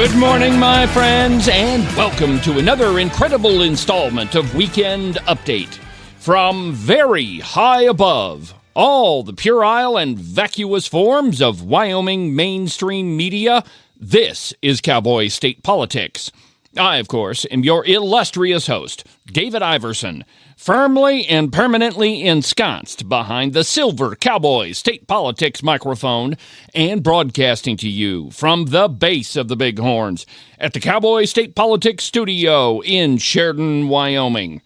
Good morning, my friends, and welcome to another incredible installment of Weekend Update. From very high above, all the puerile and vacuous forms of Wyoming mainstream media, this is Cowboy State Politics. I, of course, am your illustrious host, David Iverson, firmly and permanently ensconced behind the silver Cowboy State Politics microphone and broadcasting to you from the base of the Bighorns at the Cowboy State Politics studio in Sheridan, Wyoming.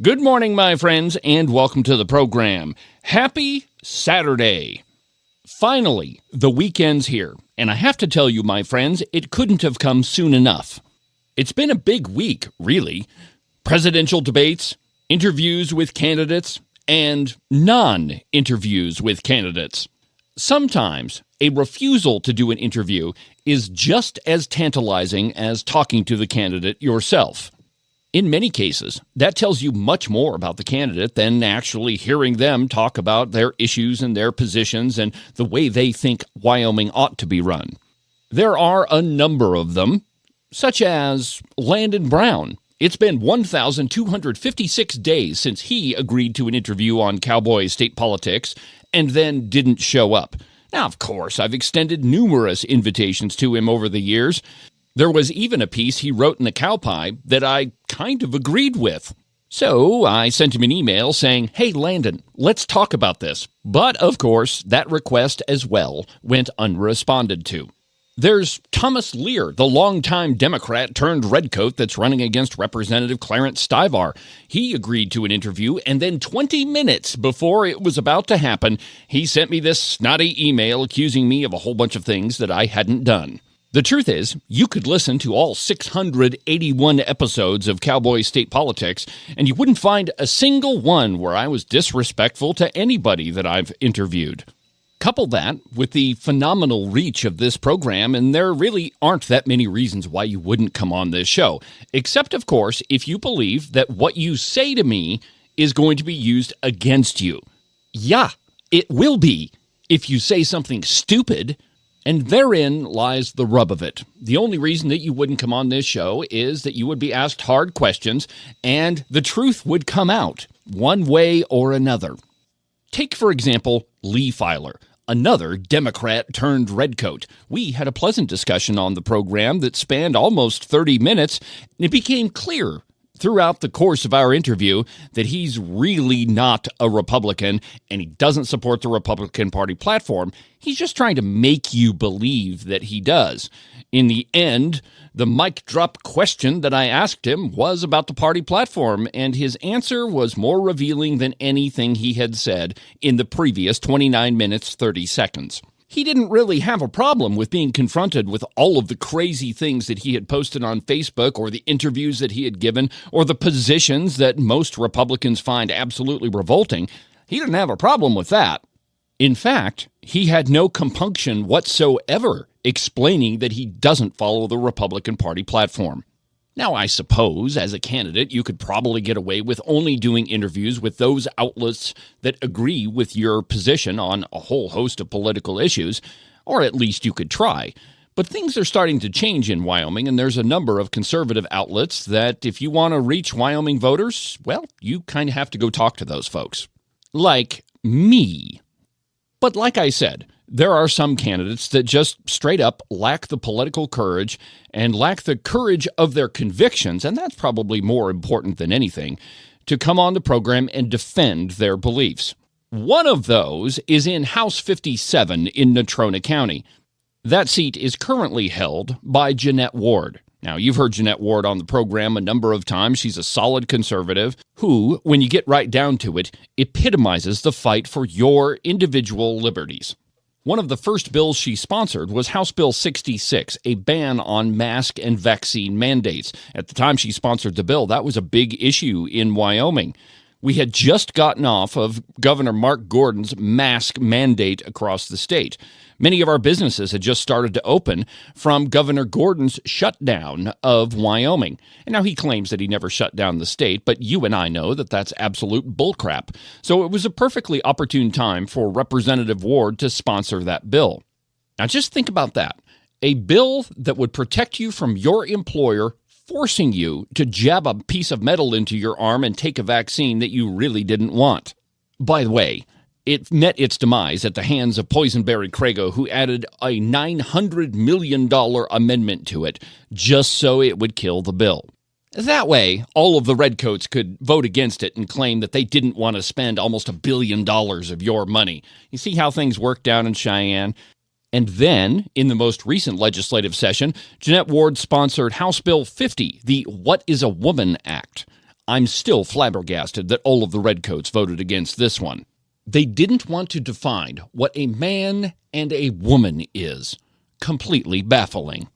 Good morning, my friends, and welcome to the program. Happy Saturday. Finally, the weekend's here, and I have to tell you, my friends, it couldn't have come soon enough. It's been a big week, really. Presidential debates, interviews with candidates, and non-interviews with candidates. Sometimes a refusal to do an interview is just as tantalizing as talking to the candidate yourself. In many cases, that tells you much more about the candidate than actually hearing them talk about their issues and their positions and the way they think Wyoming ought to be run. There are a number of them, such as Landon Brown. It's been 1,256 days since he agreed to an interview on Cowboy State Politics and then didn't show up. Now, of course, I've extended numerous invitations to him over the years. There was even a piece he wrote in the Cowpie that I kind of agreed with. So I sent him an email saying, "Hey, Landon, let's talk about this." But, of course, that request as well went unresponded to. There's Thomas Lear, the longtime Democrat turned redcoat that's running against Representative Clarence Stivar. He agreed to an interview, and then 20 minutes before it was about to happen, he sent me this snotty email accusing me of a whole bunch of things that I hadn't done. The truth is, you could listen to all 681 episodes of Cowboy State Politics, and you wouldn't find a single one where I was disrespectful to anybody that I've interviewed. Couple that with the phenomenal reach of this program, and there really aren't that many reasons why you wouldn't come on this show, except, of course, if you believe that what you say to me is going to be used against you. Yeah, it will be if you say something stupid, and therein lies the rub of it. The only reason that you wouldn't come on this show is that you would be asked hard questions, and the truth would come out one way or another. Take, for example, Lee Filer, another Democrat turned redcoat. We had a pleasant discussion on the program that spanned almost 30 minutes, and it became clear throughout the course of our interview that he's really not a Republican, and he doesn't support the Republican Party platform. He's just trying to make you believe that he does. In the end, the mic drop question that I asked him was about the party platform, and his answer was more revealing than anything he had said in the previous 29 minutes, 30 seconds. He didn't really have a problem with being confronted with all of the crazy things that he had posted on Facebook or the interviews that he had given or the positions that most Republicans find absolutely revolting. He didn't have a problem with that. In fact, he had no compunction whatsoever explaining that he doesn't follow the Republican Party platform. Now, I suppose, as a candidate, you could probably get away with only doing interviews with those outlets that agree with your position on a whole host of political issues, or at least you could try. But things are starting to change in Wyoming, and there's a number of conservative outlets that if you want to reach Wyoming voters, well, you kind of have to go talk to those folks. Like me. But like I said, there are some candidates that just straight up lack the political courage and lack the courage of their convictions, and that's probably more important than anything, to come on the program and defend their beliefs. One of those is in House 57 in Natrona County. That seat is currently held by Jeanette Ward. Now, you've heard Jeanette Ward on the program a number of times. She's a solid conservative who, when you get right down to it, epitomizes the fight for your individual liberties. One of the first bills she sponsored was House Bill 66, a ban on mask and vaccine mandates. At the time she sponsored the bill, that was a big issue in Wyoming. We had just gotten off of Governor Mark Gordon's mask mandate across the state. Many of our businesses had just started to open from Governor Gordon's shutdown of Wyoming. And now he claims that he never shut down the state, but you and I know that that's absolute bullcrap. So it was a perfectly opportune time for Representative Ward to sponsor that bill. Now just think about that. A bill that would protect you from your employer forcing you to jab a piece of metal into your arm and take a vaccine that you really didn't want. By the way, it met its demise at the hands of Poisonberry Craigo, who added a $900 million amendment to it just so it would kill the bill. That way, all of the redcoats could vote against it and claim that they didn't want to spend almost $1 billion of your money. You see how things work down in Cheyenne? And then, in the most recent legislative session, Jeanette Ward sponsored House Bill 50, the What is a Woman Act. I'm still flabbergasted that all of the redcoats voted against this one. They didn't want to define what a man and a woman is. Completely baffling.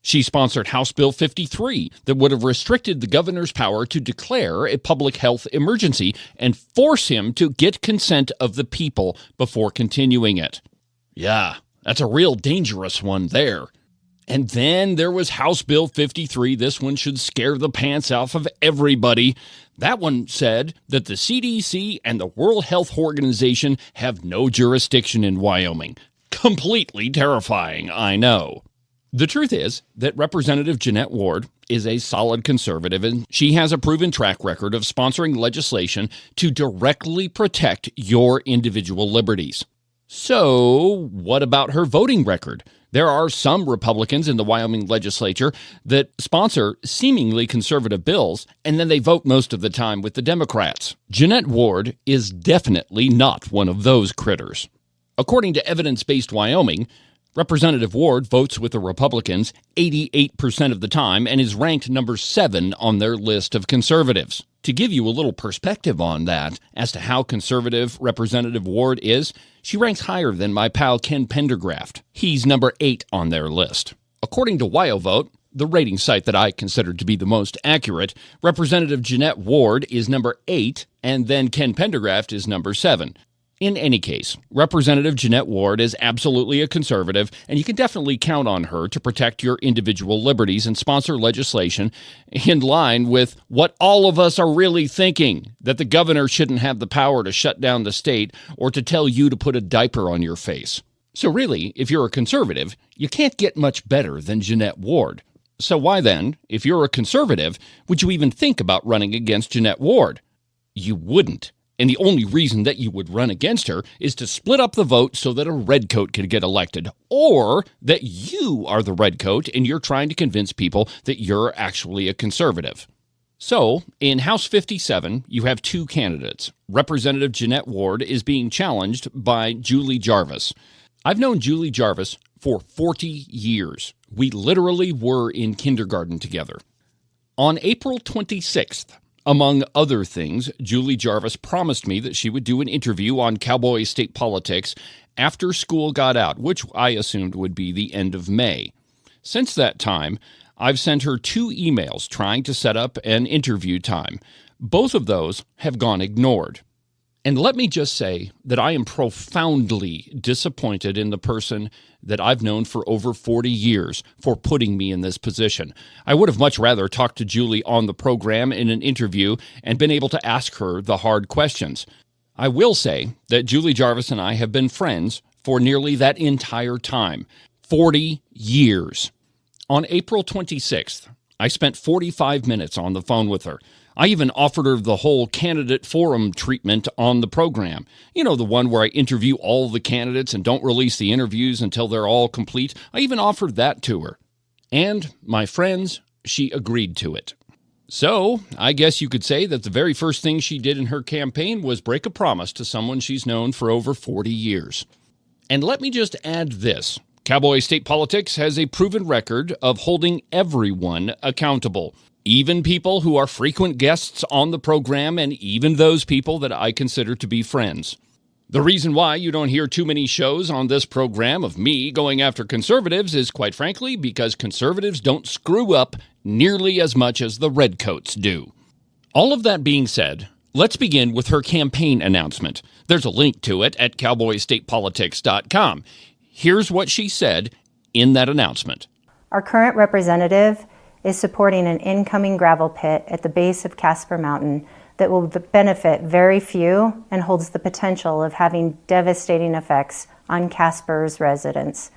She sponsored House Bill 53 that would have restricted the governor's power to declare a public health emergency and force him to get consent of the people before continuing it. Yeah, that's a real dangerous one there. And then there was House Bill 53. This one should scare the pants off of everybody. That one said that the CDC and the World Health Organization have no jurisdiction in Wyoming. Completely terrifying, I know. The truth is that Representative Jeanette Ward is a solid conservative, and she has a proven track record of sponsoring legislation to directly protect your individual liberties. So, what about her voting record? There are some Republicans in the Wyoming legislature that sponsor seemingly conservative bills, and then they vote most of the time with the Democrats. Jeanette Ward is definitely not one of those critters. According to Evidence-Based Wyoming, Representative Ward votes with the Republicans 88% of the time and is ranked number 7 on their list of conservatives. To give you a little perspective on that, as to how conservative Representative Ward is, she ranks higher than my pal Ken Pendergraft. He's number 8 on their list. According to WyoVote, the rating site that I consider to be the most accurate, Representative Jeanette Ward is number 8, and then Ken Pendergraft is number 7. In any case, Representative Jeanette Ward is absolutely a conservative, and you can definitely count on her to protect your individual liberties and sponsor legislation in line with what all of us are really thinking, that the governor shouldn't have the power to shut down the state or to tell you to put a diaper on your face. So really, if you're a conservative, you can't get much better than Jeanette Ward. So why then, if you're a conservative, would you even think about running against Jeanette Ward? You wouldn't. And the only reason that you would run against her is to split up the vote so that a redcoat could get elected, or that you are the redcoat and you're trying to convince people that you're actually a conservative. So, in House 57, you have 2 candidates. Representative Jeanette Ward is being challenged by Julie Jarvis. I've known Julie Jarvis for 40 years. We literally were in kindergarten together. On April 26th, among other things, Julie Jarvis promised me that she would do an interview on Cowboy state politics after school got out, which I assumed would be the end of May. Since that time, I've sent her 2 emails trying to set up an interview time. Both of those have gone ignored. And let me just say that I am profoundly disappointed in the person that I've known for over 40 years for putting me in this position. I would have much rather talked to Julie on the program in an interview and been able to ask her the hard questions. I will say that Julie Jarvis and I have been friends for nearly that entire time, 40 years. On April 26th, I spent 45 minutes on the phone with her. I even offered her the whole candidate forum treatment on the program. You know, the one where I interview all the candidates and don't release the interviews until they're all complete. I even offered that to her. And, my friends, she agreed to it. So, I guess you could say that the very first thing she did in her campaign was break a promise to someone she's known for over 40 years. And let me just add this. Cowboy State Politics has a proven record of holding everyone accountable. Even people who are frequent guests on the program, and even those people that I consider to be friends. The reason why you don't hear too many shows on this program of me going after conservatives is, quite frankly, because conservatives don't screw up nearly as much as the redcoats do. All of that being said, let's begin with her campaign announcement. There's a link to it at cowboystatepolitics.com. Here's what she said in that announcement. Our current representative is supporting an incoming gravel pit at the base of Casper Mountain that will benefit very few and holds the potential of having devastating effects on Casper's residents.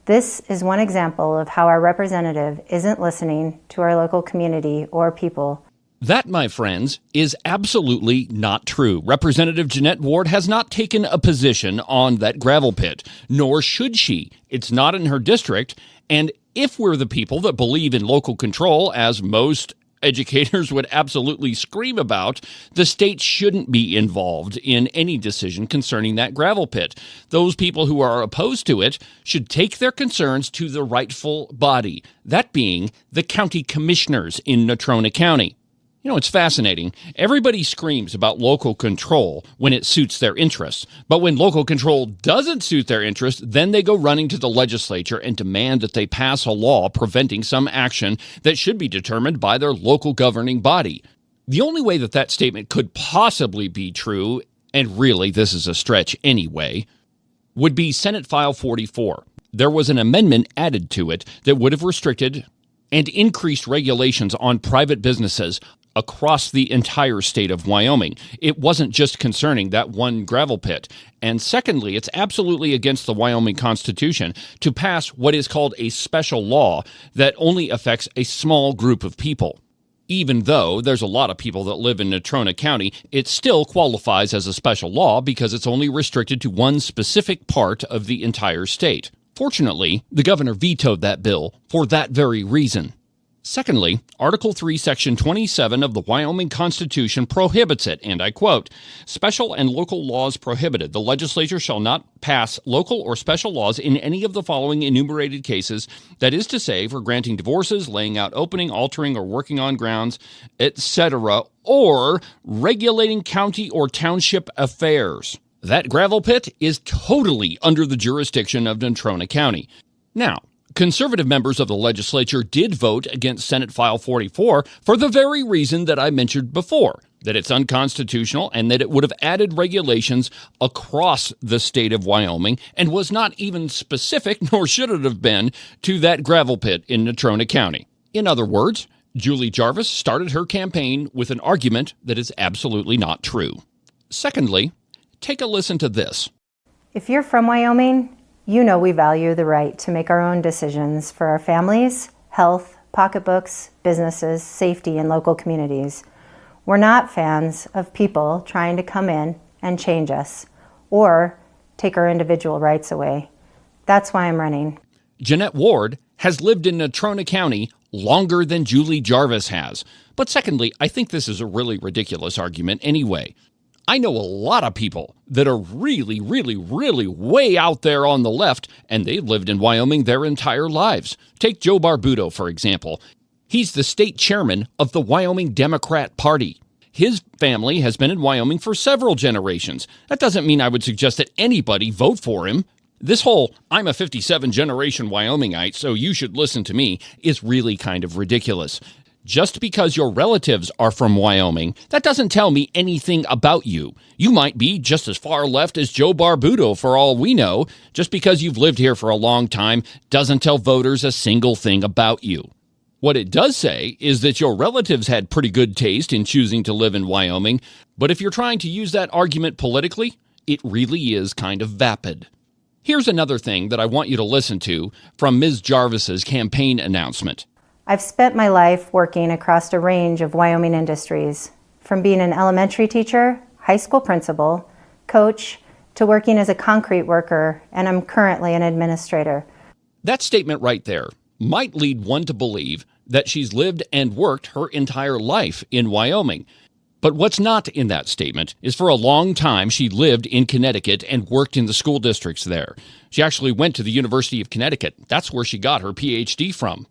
This is one example of how our representative isn't listening to our local community or people. That, my friends, is absolutely not true. Representative Jeanette Ward has not taken a position on that gravel pit, nor should she. It's not in her district, and if we're the people that believe in local control, as most educators would absolutely scream about, the state shouldn't be involved in any decision concerning that gravel pit. Those people who are opposed to it should take their concerns to the rightful body, that being the county commissioners in Natrona County. You know, it's fascinating. Everybody screams about local control when it suits their interests. But when local control doesn't suit their interests, then they go running to the legislature and demand that they pass a law preventing some action that should be determined by their local governing body. The only way that that statement could possibly be true, and really this is a stretch anyway, would be Senate File 44. There was an amendment added to it that would have restricted and increased regulations on private businesses across the entire state of Wyoming. It wasn't just concerning that one gravel pit. And secondly, it's absolutely against the Wyoming Constitution to pass what is called a special law that only affects a small group of people. Even though there's a lot of people that live in Natrona County, it still qualifies as a special law because it's only restricted to one specific part of the entire state. Fortunately, the governor vetoed that bill for that very reason. Secondly, Article 3, Section 27 of the Wyoming Constitution prohibits it, and I quote, "Special and local laws prohibited. The legislature shall not pass local or special laws in any of the following enumerated cases, that is to say, for granting divorces, laying out opening, altering, or working on grounds, etc., or regulating county or township affairs." That gravel pit is totally under the jurisdiction of Natrona County. Now, conservative members of the legislature did vote against Senate File 44 for the very reason that I mentioned before, that it's unconstitutional and that it would have added regulations across the state of Wyoming and was not even specific, nor should it have been, to that gravel pit in Natrona County. In other words, Julie Jarvis started her campaign with an argument that is absolutely not true. Secondly, take a listen to this. If you're from Wyoming, you know we value the right to make our own decisions for our families, health, pocketbooks, businesses, safety, and local communities. We're not fans of people trying to come in and change us or take our individual rights away. That's why I'm running. Jeanette Ward has lived in Natrona County longer than Julie Jarvis has. But secondly, I think this is a really ridiculous argument anyway. I know a lot of people that are really way out there on the left, and they've lived in Wyoming their entire lives. Take Joe Barbuto, for example. He's the state chairman of the Wyoming Democrat Party. His family has been in Wyoming for several generations. That doesn't mean I would suggest that anybody vote for him. This whole, I'm a 57-generation Wyomingite, so you should listen to me, is really kind of ridiculous. Just because your relatives are from Wyoming, that doesn't tell me anything about you. You might be just as far left as Joe Barbuto for all we know. Just because you've lived here for a long time doesn't tell voters a single thing about you. What it does say is that your relatives had pretty good taste in choosing to live in Wyoming, but if you're trying to use that argument politically, it really is kind of vapid. Here's another thing that I want you to listen to from Ms. Jarvis's campaign announcement. I've spent my life working across a range of Wyoming industries, from being an elementary teacher, high school principal, coach, to working as a concrete worker, and I'm currently an administrator. That statement right there might lead one to believe that she's lived and worked her entire life in Wyoming. But what's not in that statement is for a long time she lived in Connecticut and worked in the school districts there. She actually went to the University of Connecticut. That's where she got her PhD from.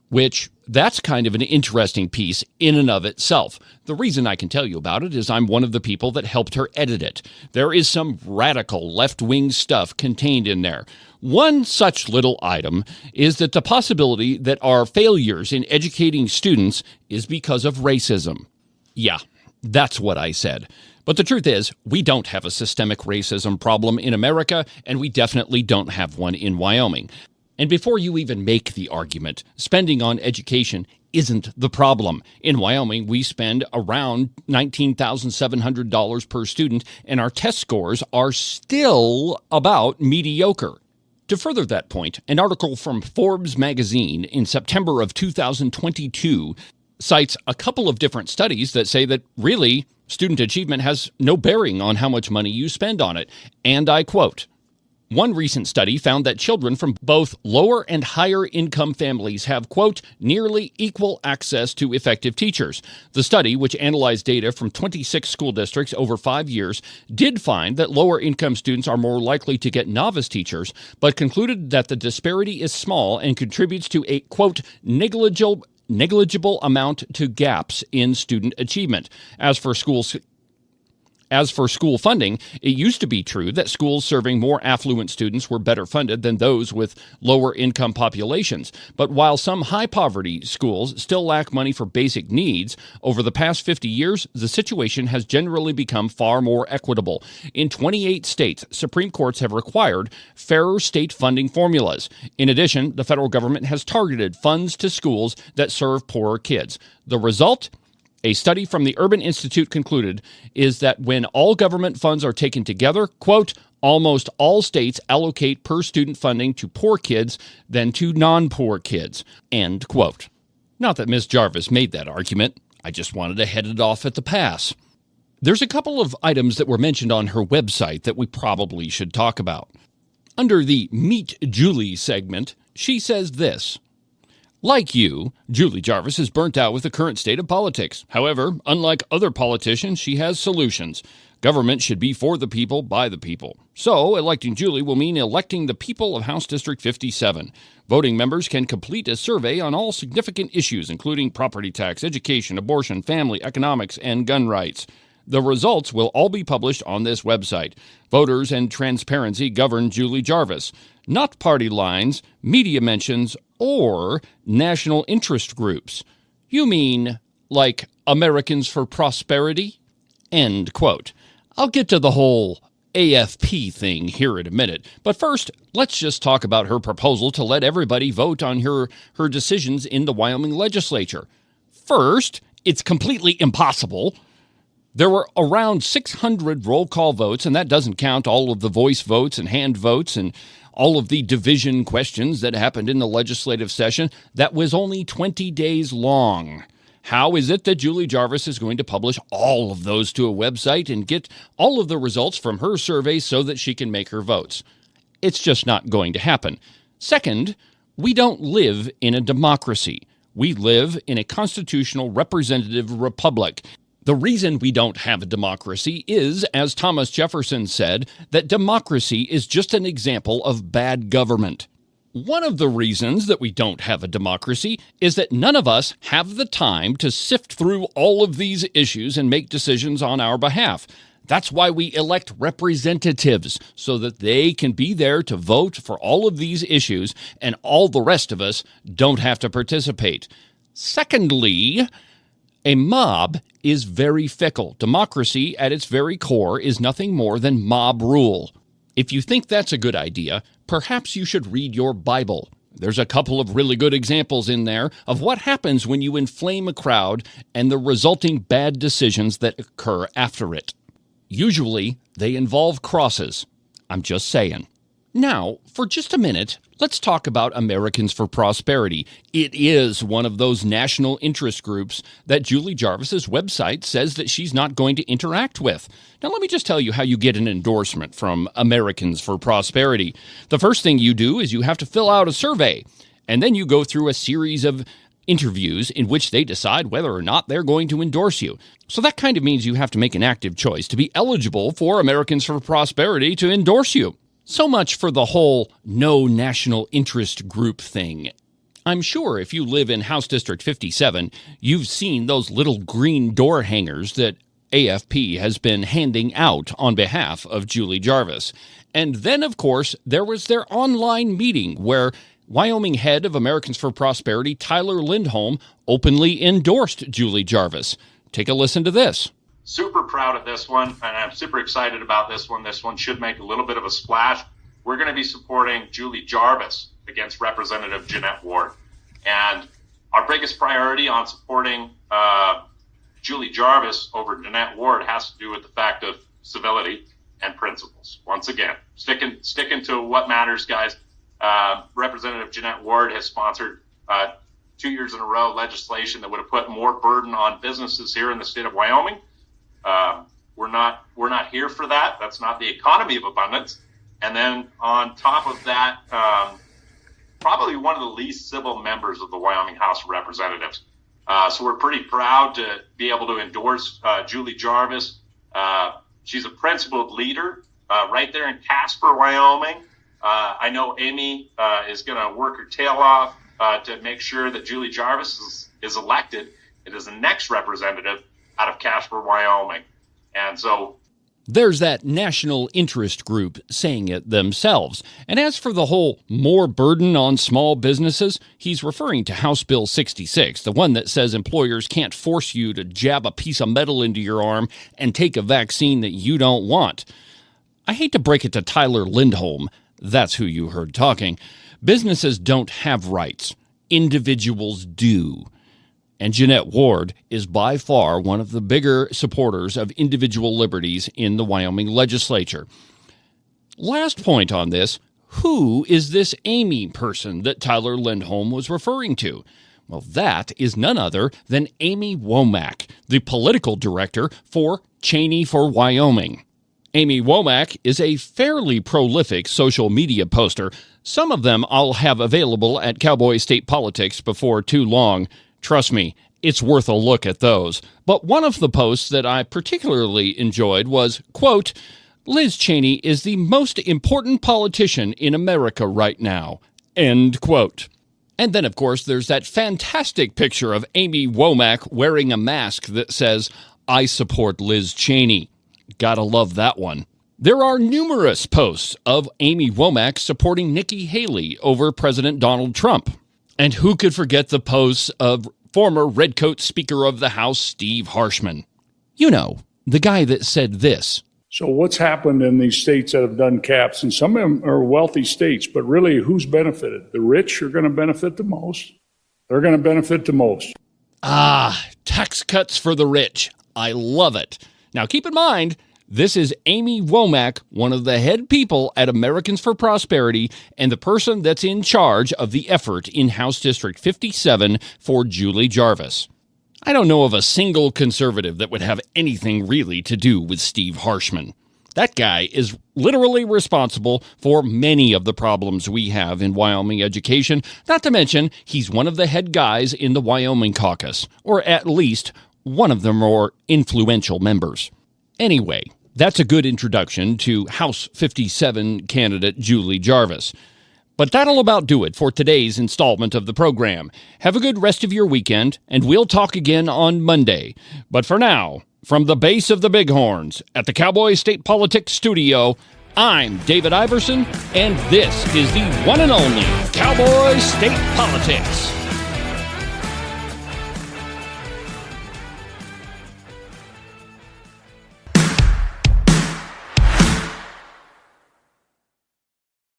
Which, that's kind of an interesting piece in and of itself. The reason I can tell you about it is I'm one of the people that helped her edit it. There is some radical left-wing stuff contained in there. One such little item is that the possibility that our failures in educating students is because of racism. Yeah, that's what I said. But the truth is, we don't have a systemic racism problem in America, and we definitely don't have one in Wyoming. And before you even make the argument, spending on education isn't the problem. In Wyoming, we spend around $19,700 per student, and our test scores are still about mediocre. To further that point, an article from Forbes magazine in September of 2022 cites a couple of different studies that say that really student achievement has no bearing on how much money you spend on it. And I quote, one recent study found that children from both lower and higher income families have, quote, nearly equal access to effective teachers. The study, which analyzed data from 26 school districts over 5 years, did find that lower income students are more likely to get novice teachers, but concluded that the disparity is small and contributes to a, quote, negligible amount to gaps in student achievement. As for school funding, it used to be true that schools serving more affluent students were better funded than those with lower income populations. But while some high-poverty schools still lack money for basic needs, over the past 50 years, the situation has generally become far more equitable. In 28 states, Supreme Courts have required fairer state funding formulas. In addition, the federal government has targeted funds to schools that serve poorer kids. The result? A study from the Urban Institute concluded is that when all government funds are taken together, quote, almost all states allocate per student funding to poor kids than to non-poor kids, end quote. Not that Ms. Jarvis made that argument. I just wanted to head it off at the pass. There's a couple of items that were mentioned on her website that we probably should talk about. Under the Meet Julie segment, she says this. Like you, Julie Jarvis is burnt out with the current state of politics. However, unlike other politicians, she has solutions. Government should be for the people, by the people. So, electing Julie will mean electing the people of House District 57. Voting members can complete a survey on all significant issues, including property tax, education, abortion, family, economics, and gun rights. The results will all be published on this website. Voters and transparency govern Julie Jarvis. Not party lines, media mentions, or national interest groups. You mean like Americans for Prosperity? End quote. I'll get to the whole AFP thing here in a minute, but first, let's just talk about her proposal to let everybody vote on her decisions in the Wyoming legislature. First, it's completely impossible. There were around 600 roll call votes, and that doesn't count all of the voice votes and hand votes and all of the division questions that happened in the legislative session. That was only 20 days long. How is it that Julie Jarvis is going to publish all of those to a website and get all of the results from her survey so that she can make her votes? It's just not going to happen. Second, we don't live in a democracy. We live in a constitutional representative republic. The reason we don't have a democracy is, as Thomas Jefferson said, that democracy is just an example of bad government. One of the reasons that we don't have a democracy is that none of us have the time to sift through all of these issues and make decisions on our behalf. That's why we elect representatives, so that they can be there to vote for all of these issues, and all the rest of us don't have to participate. Secondly, a mob is very fickle. Democracy, at its very core, is nothing more than mob rule. If you think that's a good idea, perhaps you should read your Bible. There's a couple of really good examples in there of what happens when you inflame a crowd and the resulting bad decisions that occur after it. Usually, they involve crosses. I'm just saying. Now, for just a minute, let's talk about Americans for Prosperity. It is one of those national interest groups that Julie Jarvis's website says that she's not going to interact with. Now, let me just tell you how you get an endorsement from Americans for Prosperity. The first thing you do is you have to fill out a survey, and then you go through a series of interviews in which they decide whether or not they're going to endorse you. So that kind of means you have to make an active choice to be eligible for Americans for Prosperity to endorse you. So much for the whole no national interest group thing. I'm sure if you live in House District 57, you've seen those little green door hangers that AFP has been handing out on behalf of Julie Jarvis. And then, of course, there was their online meeting where Wyoming head of Americans for Prosperity, Tyler Lindholm, openly endorsed Julie Jarvis. Take a listen to this. Super proud of this one, and I'm super excited about this one. This one should make a little bit of a splash. We're going to be supporting Julie Jarvis against Representative Jeanette Ward. And our biggest priority on supporting Julie Jarvis over Jeanette Ward has to do with the fact of civility and principles. Once again, sticking to what matters, guys. Representative Jeanette Ward has sponsored 2 years in a row legislation that would have put more burden on businesses here in the state of Wyoming. We're not here for that. That's not the economy of abundance. And then on top of that, probably one of the least civil members of the Wyoming House of Representatives. So we're pretty proud to be able to endorse Julie Jarvis. She's a principled leader right there in Casper, Wyoming. I know Amy is going to work her tail off to make sure that Julie Jarvis is elected as the next representative out of Casper, Wyoming. And so there's that national interest group saying it themselves. And as for the whole more burden on small businesses, he's referring to House Bill 66, the one that says employers can't force you to jab a piece of metal into your arm and take a vaccine that you don't want. I hate to break it to Tyler Lindholm, that's who you heard talking. Businesses don't have rights. Individuals do. And Jeanette Ward is by far one of the bigger supporters of individual liberties in the Wyoming legislature. Last point on this, who is this Amy person that Tyler Lindholm was referring to? Well, that is none other than Amy Womack, the political director for Cheney for Wyoming. Amy Womack is a fairly prolific social media poster. Some of them I'll have available at Cowboy State Politics before too long. Trust me, it's worth a look at those. But one of the posts that I particularly enjoyed was, quote, Liz Cheney is the most important politician in America right now, end quote. And then, of course, there's that fantastic picture of Amy Womack wearing a mask that says, I support Liz Cheney. Gotta love that one. There are numerous posts of Amy Womack supporting Nikki Haley over President Donald Trump. And who could forget the posts of former Redcoat Speaker of the House, Steve Harshman? You know, the guy that said this. So what's happened in these states that have done caps, and some of them are wealthy states, but really who's benefited? The rich are going to benefit the most. They're going to benefit the most. Tax cuts for the rich. I love it. Now keep in mind, this is Amy Womack, one of the head people at Americans for Prosperity and the person that's in charge of the effort in House District 57 for Julie Jarvis. I don't know of a single conservative that would have anything really to do with Steve Harshman. That guy is literally responsible for many of the problems we have in Wyoming education, not to mention he's one of the head guys in the Wyoming caucus, or at least one of the more influential members. Anyway, that's a good introduction to House 57 candidate Julie Jarvis. But that'll about do it for today's installment of the program. Have a good rest of your weekend, and we'll talk again on Monday. But for now, from the base of the Bighorns at the Cowboy State Politics Studio, I'm David Iverson, and this is the one and only Cowboy State Politics.